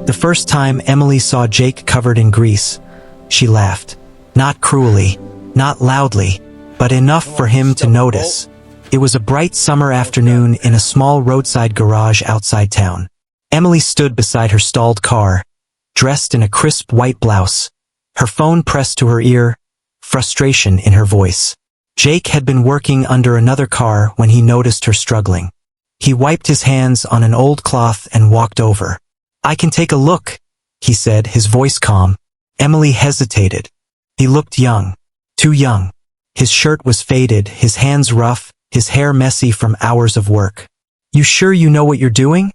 The first time Emily saw Jake covered in grease, she laughed. Not cruelly, not loudly, but enough for him to notice. It was a bright summer afternoon in a small roadside garage outside town. Emily stood beside her stalled car, dressed in a crisp white blouse, her phone pressed to her ear, frustration in her voice. Jake had been working under another car when he noticed her struggling. He wiped his hands on an old cloth and walked over. "I can take a look," he said, his voice calm. Emily hesitated. He looked young. Too young. His shirt was faded, his hands rough, his hair messy from hours of work. "You sure you know what you're doing?"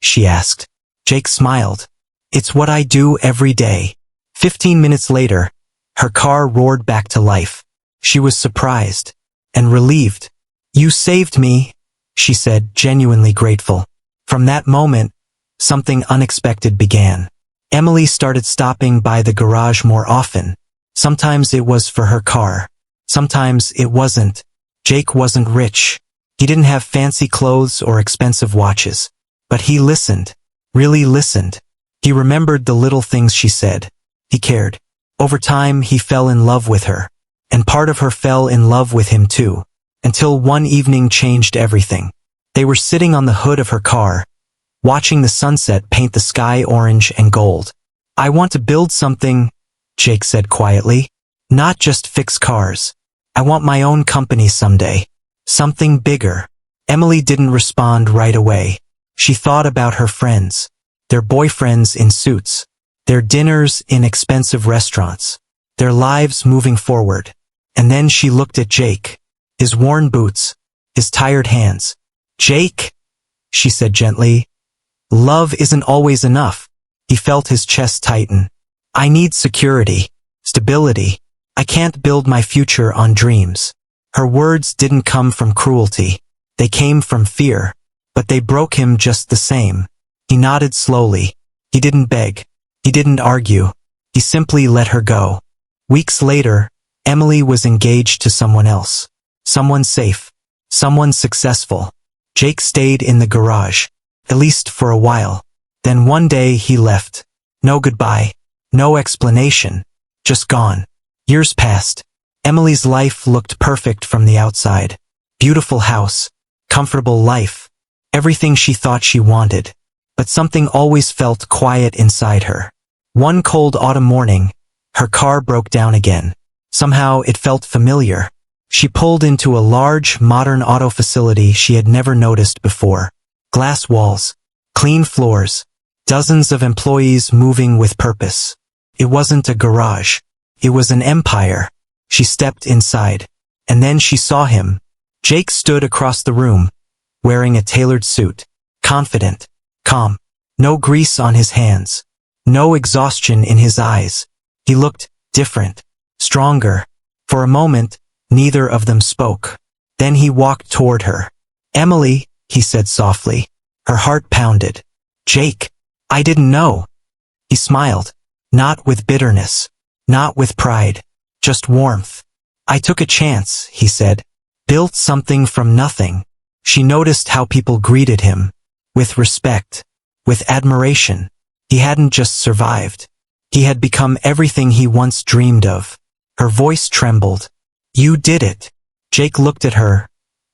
she asked. Jake smiled. "It's what I do every day." 15 minutes later, her car roared back to life. She was surprised and relieved. "You saved me," she said, genuinely grateful. From that moment, something unexpected began. Emily started stopping by the garage more often. Sometimes it was for her car. Sometimes it wasn't. Jake wasn't rich. He didn't have fancy clothes or expensive watches. But he listened. Really listened. He remembered the little things she said. He cared. Over time, he fell in love with her. And part of her fell in love with him too. Until one evening changed everything. They were sitting on the hood of her car, watching the sunset paint the sky orange and gold. "I want to build something," Jake said quietly. "Not just fix cars. I want my own company someday. Something bigger." Emily didn't respond right away. She thought about her friends. Their boyfriends in suits. Their dinners in expensive restaurants. Their lives moving forward. And then she looked at Jake. His worn boots. His tired hands. "Jake," she said gently, "love isn't always enough." He felt his chest tighten. "I need security. Stability. I can't build my future on dreams." Her words didn't come from cruelty. They came from fear. But they broke him just the same. He nodded slowly. He didn't beg. He didn't argue. He simply let her go. Weeks later, Emily was engaged to someone else. Someone safe. Someone successful. Jake stayed in the garage. At least for a while. Then one day he left. No goodbye. No explanation. Just gone. Years passed. Emily's life looked perfect from the outside. Beautiful house. Comfortable life. Everything she thought she wanted. But something always felt quiet inside her. One cold autumn morning, her car broke down again. Somehow it felt familiar. She pulled into a large, modern auto facility she had never noticed before. Glass walls. Clean floors. Dozens of employees moving with purpose. It wasn't a garage. It was an empire. She stepped inside. And then she saw him. Jake stood across the room, wearing a tailored suit. Confident. Calm. No grease on his hands. No exhaustion in his eyes. He looked different. Stronger. For a moment, neither of them spoke. Then he walked toward her. "Emily," he said softly. Her heart pounded. "Jake, I didn't know." He smiled. Not with bitterness. Not with pride. Just warmth. "I took a chance," he said. "Built something from nothing." She noticed how people greeted him. With respect. With admiration. He hadn't just survived. He had become everything he once dreamed of. Her voice trembled. "You did it." Jake looked at her.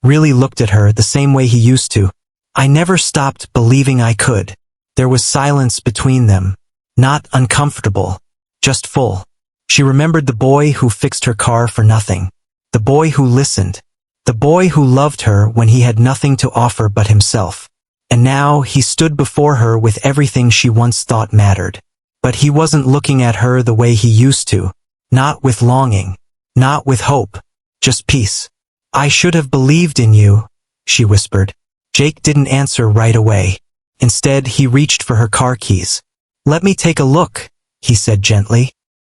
Really looked at her the same way he used to. "I never stopped believing I could." There was silence between them. Not uncomfortable. Just full. She remembered the boy who fixed her car for nothing. The boy who listened. The boy who loved her when he had nothing to offer but himself. And now he stood before her with everything she once thought mattered. But he wasn't looking at her the way he used to. Not with longing. Not with hope. Just peace. "I should have believed in you," she whispered. Jake didn't answer right away. Instead, he reached for her car keys. "Let me take a look," he said gently.